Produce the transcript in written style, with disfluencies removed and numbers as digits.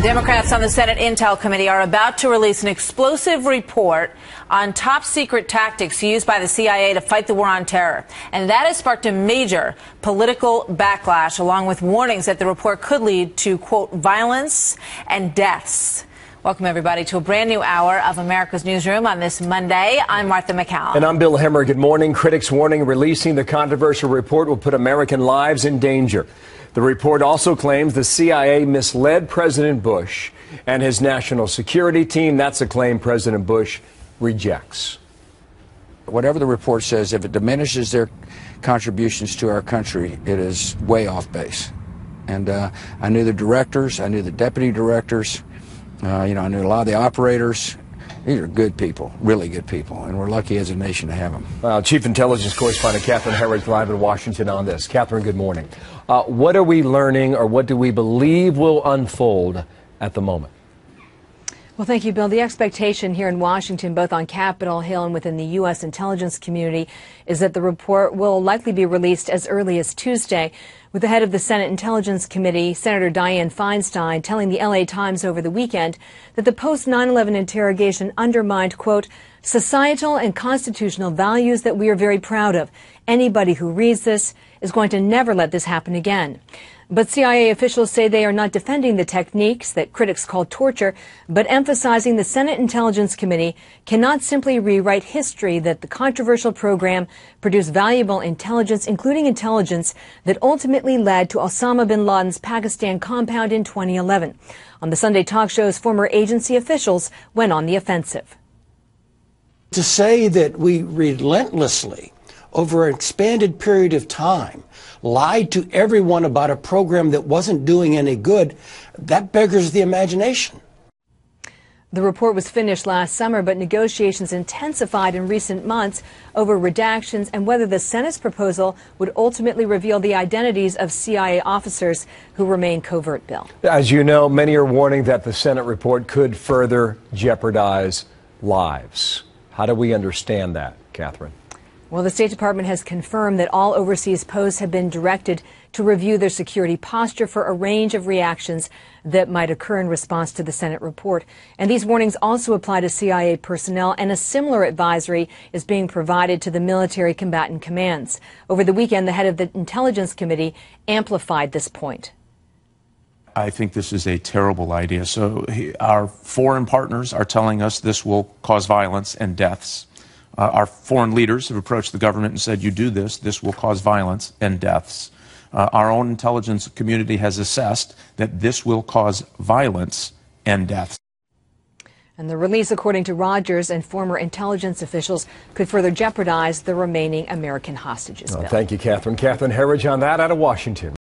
Democrats on the Senate Intel Committee are about to release an explosive report on top-secret tactics used by the CIA to fight the war on terror. And that has sparked a major political backlash, along with warnings that the report could lead to, quote, violence and deaths. Welcome, everybody, to a brand new hour of America's Newsroom on this Monday. I'm Martha McCallum. And I'm Bill Hemmer. Good morning. Critics warning releasing the controversial report will put American lives in danger. The report also claims the CIA misled President Bush and his national security team. That's a claim President Bush rejects. Whatever the report says, if it diminishes their contributions to our country, it is way off base. And I knew the directors, I knew the deputy directors, I knew a lot of the operators. These are good people, really good people, and we're lucky as a nation to have them. Chief Intelligence Correspondent Catherine Herridge live in Washington on this. Catherine, good morning. What are we learning, or what do we believe will unfold at the moment? Well, thank you, Bill. The expectation here in Washington, both on Capitol Hill and within the U.S. intelligence community, is that the report will likely be released as early as Tuesday, with the head of the Senate Intelligence Committee, Senator Dianne Feinstein, telling the L.A. Times over the weekend that the post-9/11 interrogation undermined, quote, societal and constitutional values that we are very proud of. Anybody who reads this is going to never let this happen again. But CIA officials say they are not defending the techniques that critics call torture, but emphasizing the Senate Intelligence Committee cannot simply rewrite history, that the controversial program produced valuable intelligence, including intelligence that ultimately led to Osama bin Laden's Pakistan compound in 2011. On the Sunday talk shows, former agency officials went on the offensive. To say that we relentlessly, over an expanded period of time, lied to everyone about a program that wasn't doing any good, that beggars the imagination. The report was finished last summer, but negotiations intensified in recent months over redactions and whether the Senate's proposal would ultimately reveal the identities of CIA officers who remain covert, Bill. As you know, many are warning that the Senate report could further jeopardize lives. How do we understand that, Catherine? Well, the State Department has confirmed that all overseas posts have been directed to review their security posture for a range of reactions that might occur in response to the Senate report. And these warnings also apply to CIA personnel, and a similar advisory is being provided to the military combatant commands. Over the weekend, the head of the Intelligence Committee amplified this point. I think this is a terrible idea. So our foreign partners are telling us this will cause violence and deaths. Our foreign leaders have approached the government and said, you do this, this will cause violence and deaths. Our own intelligence community has assessed that this will cause violence and deaths. And the release, according to Rogers and former intelligence officials, could further jeopardize the remaining American hostages. Thank you, Catherine. Catherine Herridge on that out of Washington.